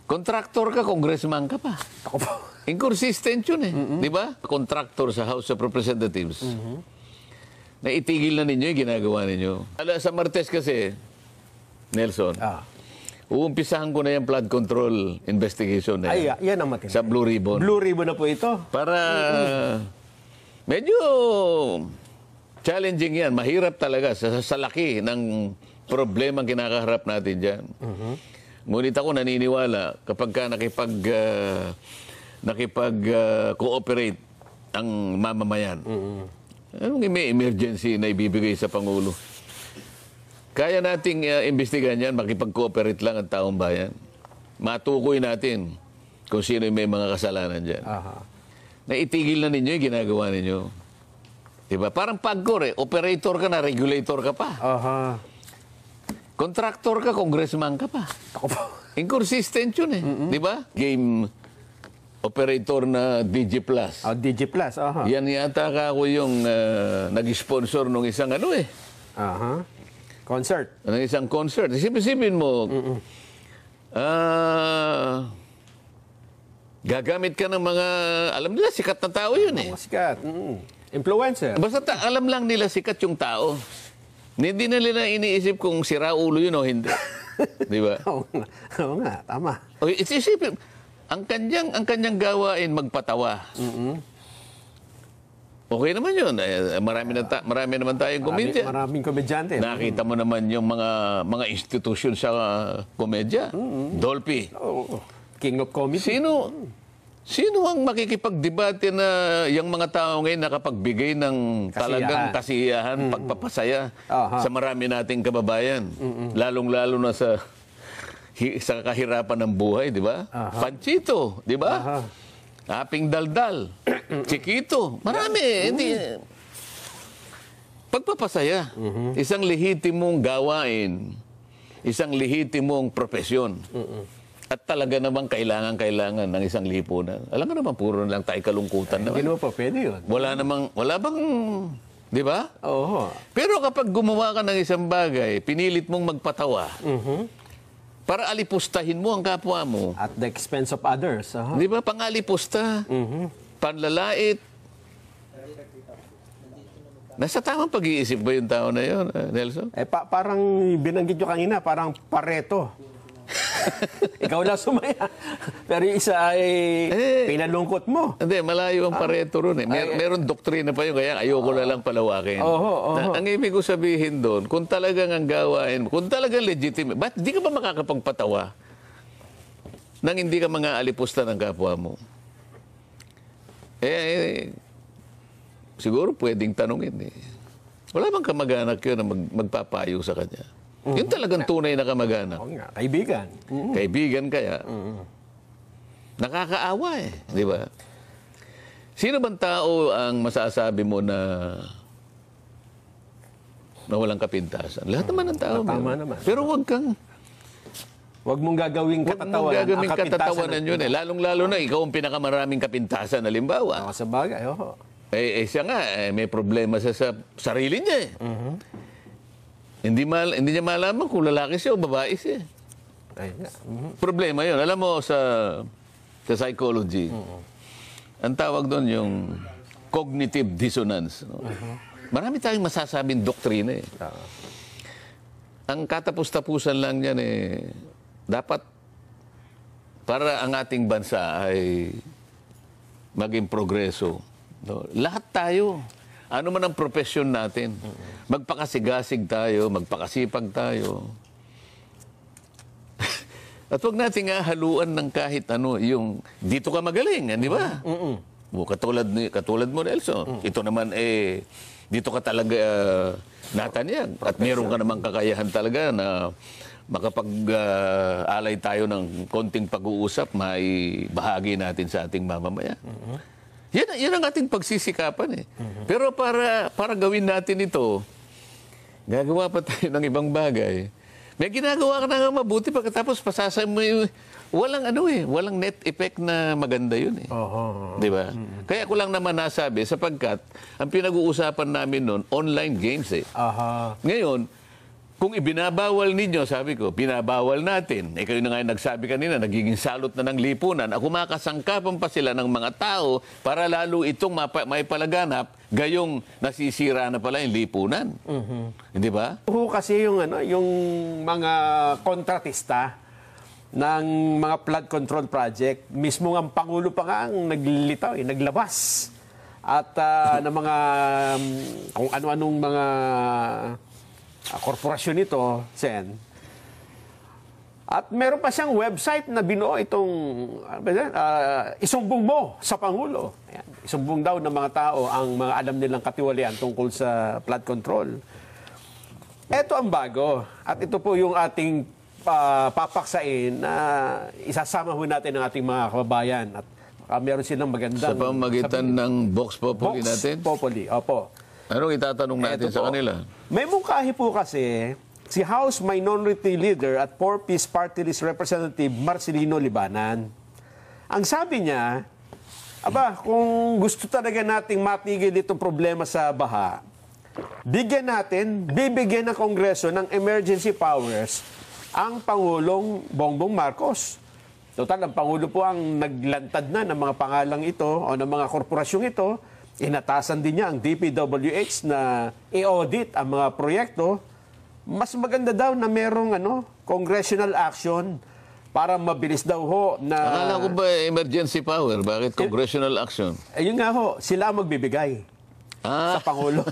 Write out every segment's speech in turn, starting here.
Kontraktor ka, congressman ka pa. Ako po. Inconsistent yun eh. Di ba? Kontraktor sa House of Representatives. Na itigil na ninyo yung ginagawa ninyo. Sa Martes kasi, Nelson, uumpisahan ko na yung flood control investigation na yan. Ay, yan ang matindi. Sa Blue Ribbon. Blue Ribbon na po ito. Para medyo challenging yan. Mahirap talaga sa laki ng problema kinakaharap natin dyan. Ngunit ako naniniwala kapag ka nakipag-cooperate ang mamamayan. Anong may emergency na ibibigay sa Pangulo? Kaya nating imbestigahan yan, makipag-cooperate lang ang taong bayan. Matukoy natin kung sino yung may mga kasalanan dyan. Na itigil na ninyo yung ginagawa ninyo. Diba? Parang pagkor eh. Operator ka na, regulator ka pa. Kontraktor ka, congressman ka pa. Ako po. Inconsistent yun eh. Di ba? Game operator na DG Plus. DG Plus, Yan yata ako yung nag-sponsor ng isang ano eh. Concert. Ng isang concert. Isipin mo, gagamit ka ng mga, alam nila, sikat na tao yun eh. Sikat. Influencer. Basta alam lang nila sikat yung tao. Hindi na nila iniisip kung sira ulo yun o hindi. Di ba? Oo nga, tama. Isipin, ang kanyang gawain magpatawa. Okay naman yun. Marami naman tayong komedya. Maraming komedyante. Nakita mo naman yung mga institusyon sa komedya. Dolphy. King of comedy. Sino ang makikipagdebate na yung mga tao ngayon nakapagbigay ng talagang kasiyahan, pagpapasaya sa marami nating kababayan? Lalong-lalo na sa kahirapan ng buhay, di ba? Panchito, di ba? Aping Daldal, Chiquito, marami. Pagpapasaya, isang lehitimong gawain, isang lehitimong profesyon. At talaga namang kailangan ng isang lipunan. Alam nga naman, puro lang tayo kalungkutan naman. Hindi naman pa pwede yun. Wala bang, di ba? Oo. Pero kapag gumawa ka ng isang bagay, pinilit mong magpatawa, para alipustahin mo ang kapwa mo. At the expense of others. Di ba? Pangalipusta, panlalait. Nasa tamang pag-iisip ba yung tao na yun, Nelson? Parang binanggit nyo kanina, parang Pareto. Ikaw lang sumaya. Pero yung isa ay pinalungkot mo. Hindi, malayo ang Pareto ron eh. Meron doktrina pa yun, kaya ayoko na lang palawakin. Ang ibig ko sabihin doon, kung talagang ang gawain, kung talagang legitimate, ba't di ka ba makakapagpatawa nang hindi ka mga alipusta ng kapwa mo? Siguro pwedeng tanungin eh. Wala bang kamag-anak yun na magpapayo sa kanya? Yun talagang tunay na kamag-anak. Kaibigan. Kaibigan kaya. Nakakaawa eh. Di ba? Sino bang tao ang masasabi mo na walang kapintasan? Lahat naman ng tao. Tama naman. Pero Huwag mong gagawing katatawanan yun eh. Lalong-lalo na ikaw ang pinakamaraming kapintasan, halimbawa. Sa bagay, siya nga, may problema sa sarili niya eh. Hindi niya malaman kung lalaki siya o babae siya. Problema yun. Alam mo, sa psychology, ang tawag doon yung cognitive dissonance. No? Marami tayong masasabing doktrina eh. Ang katapus-tapusan lang yan eh, dapat para ang ating bansa ay maging progreso. No? Lahat tayo. Ano man ang profesyon natin, magpakasigasig tayo, magpakasipag tayo. At huwag natin nga haluan ng kahit ano, yung dito ka magaling, di ba? Katulad mo, Nelson. Ito naman dito ka talaga natanyag. At meron ka namang kakayahan talaga na makapag-alay tayo ng konting pag-uusap, may bahagi natin sa ating mamamayan. Yan ang ating pagsisikapan eh. Pero para gawin natin ito, gagawa pa tayo ng ibang bagay. May ginagawa ka na nga mabuti pagkatapos pasasay mo yung walang net effect na maganda yun eh. Di ba? Kaya ko lang naman nasabi sapagkat ang pinag-uusapan namin noon, online games eh. Ngayon, kung ibinabawal ninyo, sabi ko, binabawal natin. Eh, kayo na nga yung nagsabi kanina, nagiging salot na ng lipunan. Ako makasangkapan pa sila ng mga tao para lalo itong maipalaganap, gayong nasisira na pala yung lipunan. Hindi ba? Kasi yung, yung mga kontratista ng mga flood control project, mismo ang Pangulo pa nga ang naglilitaw, naglabas. At ng mga, kung ano-anong mga korporasyon ito, Sen. At meron pa siyang website na binuo itong isumbong mo sa Pangulo. Ayan. Isumbong daw ng mga tao ang mga alam nilang katiwalian tungkol sa flood control. Ito ang bago. At ito po yung ating papaksain na isasama ho natin ang ating mga kababayan. At meron silang magandang... Sa pamamagitan ng Vox Populi natin? Vox Populi, opo. Anong itatanong natin sa kanila? May mungkahi po kasi si House Minority Leader at 4-Piece Party List Representative Marcelino Libanan. Ang sabi niya, kung gusto talaga nating matigil itong problema sa baha, bibigyan ng Kongreso ng emergency powers ang Pangulong Bongbong Marcos. Total, ang Pangulo po ang naglantad na ng mga pangalang ito o ng mga korporasyong ito. Inatasan din niya ang DPWH na i-audit ang mga proyekto. Mas maganda daw na merong congressional action para mabilis daw ho na... Akala ko ba emergency power? Bakit congressional action? Ayun nga ho, sila ang magbibigay sa Pangulo.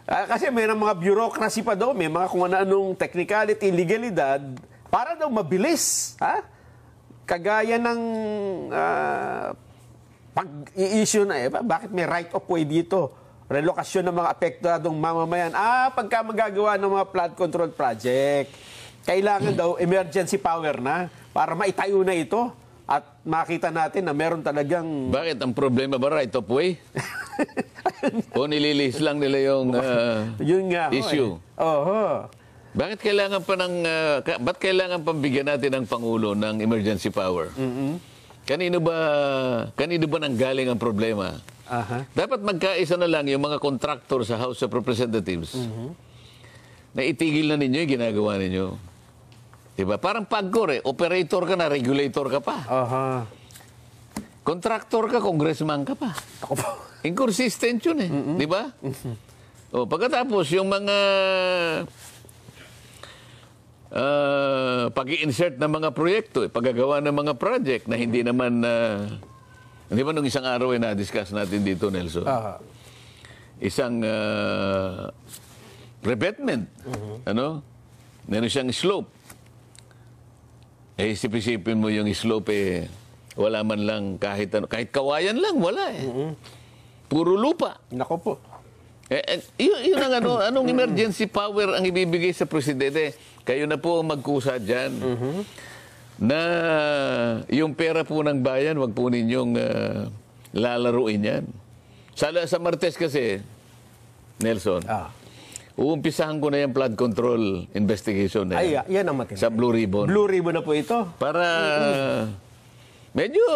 Kasi may mga bureaucracy pa daw, may mga kung ano-anong technicality, legalidad, para daw mabilis. Kagaya ng... pag-i-issue na bakit may right of way dito? Relokasyon ng mga apektadong mamamayan. Pagka magagawa ng mga flood control project, kailangan daw emergency power na para maitayo na ito at makita natin na meron talagang... Bakit? Ang problema ba right of way? O nililihis lang nila yung yun nga, issue? Oho. Bakit kailangan pa ba't kailangan pambigyan natin ng Pangulo ng emergency power? Kanino ba nanggaling ang problema? Dapat magkaisa na lang yung mga contractor sa House of Representatives na itigil na ninyo yung ginagawa ninyo. Diba? Parang PAGCOR operator ka na, regulator ka pa. Contractor ka, congressman ka pa. Inconsistent yun Diba? Pagkatapos, yung mga pag-i-insert ng mga proyekto, paggagawa ng mga project na hindi naman, hindi ba nung isang araw na-discuss natin dito, Nelson? Isang revetment, meron siyang slope. Isip-isipin mo yung slope, wala man lang kahit kawayan lang, wala Puro lupa. Nako po. Yun ang anong emergency power ang ibibigay sa presidente? Kayo na po magkusa dyan na yung pera po ng bayan, wag po ninyong lalaruin yan. Sa Martes kasi, Nelson, uumpisahan ko na yung flood control investigation na yan. Yan ang matindi. Sa Blue Ribbon. Blue Ribbon na po ito. Para medyo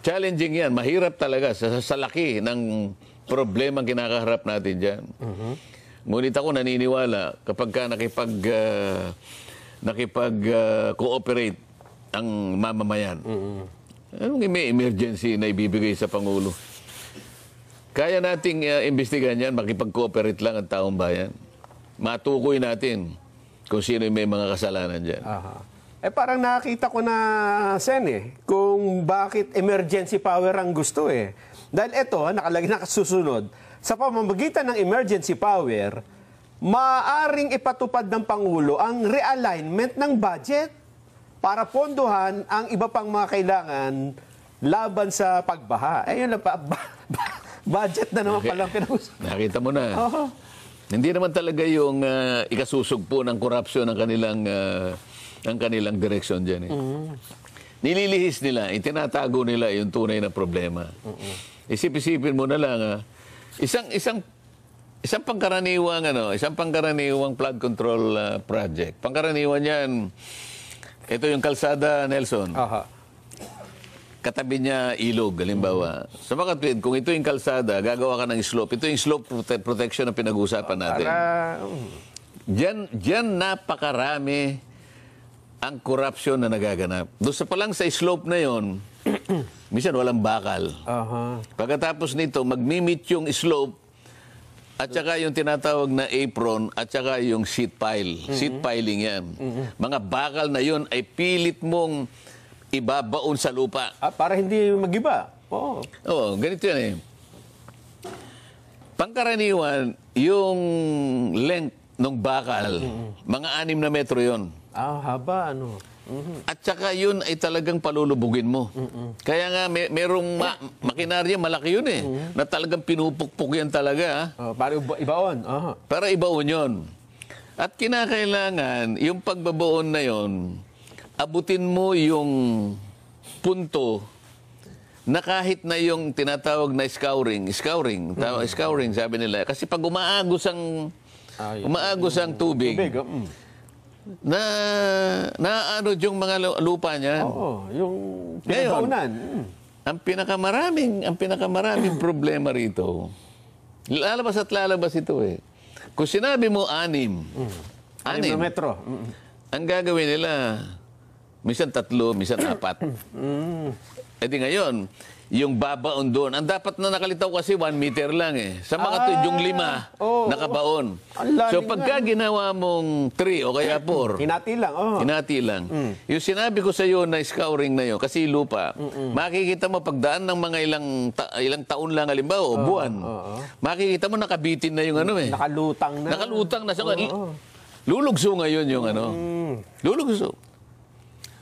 challenging yan. Mahirap talaga sa laki ng problema kinakaharap natin dyan. Ngunit ako naniniwala kapag ka nakipag-cooperate ang mamamayan. Anong may emergency na ibibigay sa Pangulo? Kaya nating imbestigahan yan, makipag-cooperate lang ang taong bayan. Matukoy natin kung sino may mga kasalanan dyan. Parang nakita ko na, Sen, kung bakit emergency power ang gusto Dahil ito, nakasusunod, sa pamamagitan ng emergency power, maaaring ipatupad ng Pangulo ang realignment ng budget para pondohan ang iba pang mga kailangan laban sa pagbaha. Yun lang pa, budget na naman palang pinag-usapan. Nakita mo na. Hindi naman talaga yung ikasusugpo ng korupsyon ng kanilang direksyon dyan. Nililihis nila, itinatago nila yung tunay na problema. Isip-isipin mo na lang, isang pangkaraniwang flood control project. Pangkaraniwan yan, ito yung kalsada, Nelson. katabi niya ilog, halimbawa. Sa makatwid, kung ito yung kalsada, gagawa ka ng slope. Ito yung slope protection na pinag-uusapan natin. Diyan napakarami ang corruption na nagaganap. Doon sa palang sa slope na yon, minsan walang bakal. Pagkatapos nito, magmi-meet yung slope at saka yung tinatawag na apron at saka yung sheet pile. Sheet piling yan. Mga bakal na yon ay pilit mong ibabaon sa lupa. Para hindi mag-iba. Oo, ganito yan eh. Pangkaraniwan, yung length ng bakal, mga 6 na metro yon. Haba, ano. At saka yun ay talagang palulubugin mo. Kaya nga merong makinarya, malaki yun eh. Na talagang pinupukpuk yan talaga. Para ibaon. Para ibaon yun. At kinakailangan, yung pagbabaon na yun, abutin mo yung punto na kahit na yung tinatawag na scouring, sabi nila. Kasi pag umaagos ang tubig, ano yung mga lupa niyan. Yung pinabaunan. Ang pinakamaraming problema rito, lalabas ito eh. Kung sinabi mo 6 na metro. Ang gagawin nila, minsan 3, minsan 4. E di ngayon, yung babaon doon, ang dapat na nakalitaw kasi 1 meter lang eh. Sa mga yung 5, nakabaon. So pagka ginawa mong 3 o kaya 4, hinati lang. Yung sinabi ko sa iyo na scouring na yun, kasi lupa, makikita mo pagdaan ng mga ilang taon lang halimbawa o buwan, makikita mo nakabitin na yung ano eh. Nakalutang na. Lulugso ngayon yung ano. Lulugso.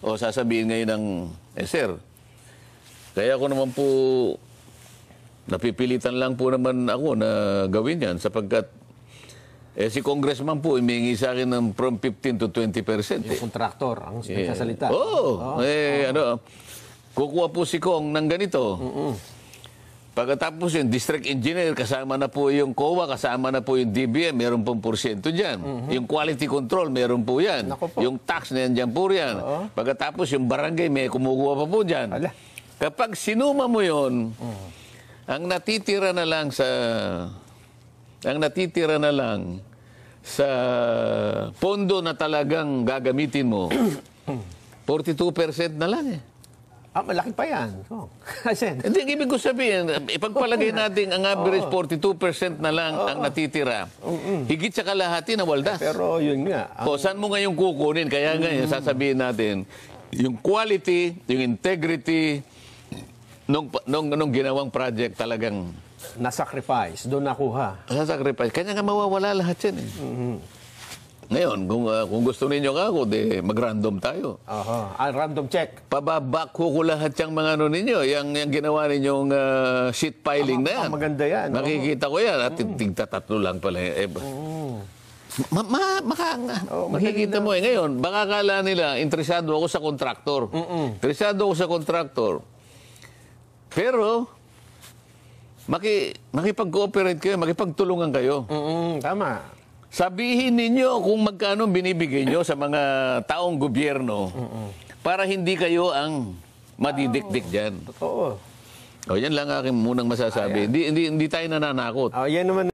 O sasabihin ngayon ng, sir, kaya ako naman po, napipilitan lang po naman ako na gawin yan sapagkat si congressman po humingi sa akin ng from 15 to 20%. Yung kontraktor ang nagsasalita. Kukuha po si Kong ng ganito. Pagkatapos yung district engineer, kasama na po yung COA, kasama na po yung DBM, meron pong porsyento dyan. Yung quality control, meron po yan. Yung tax na yan dyan po yan. Pagkatapos yung barangay, may kumukuha pa po dyan. Kapag sinuma mo yon, ang natitira na lang sa pondo na talagang gagamitin mo, 42% na lang eh. Malaki pa yan. Hindi, ibig ko sabihin, ipagpalagay natin ang average 42% na lang ang natitira. Higit sa kalahati na waldas. Pero yun nga. Saan mo ngayon kukunin? Kaya ngayon, sasabihin natin, yung quality, yung integrity, nung ginawang project talagang na-sacrifice, doon nakuha. Na-sacrifice. Kanya nga mawawala lahat yan eh. Ngayon, kung gusto ninyo ako, mag-random tayo. Random check. Pababak ko lahat yung mga ano ninyo, yung ginawa ninyong sheet piling na yan. Maganda yan. Makikita ko yan at tigta-3 lang pala. Makikita mo eh. Ngayon, baka kala nila, interesado ako sa kontraktor. Interesado ako sa kontraktor. Pero, makipag-cooperate kayo, makipagtulungan kayo. Tama. Sabihin ninyo kung magkano binibigay nyo sa mga taong gobyerno para hindi kayo ang madidikdik dyan. Totoo. Yan lang aking munang masasabi. Hindi tayo nananakot. Yan naman.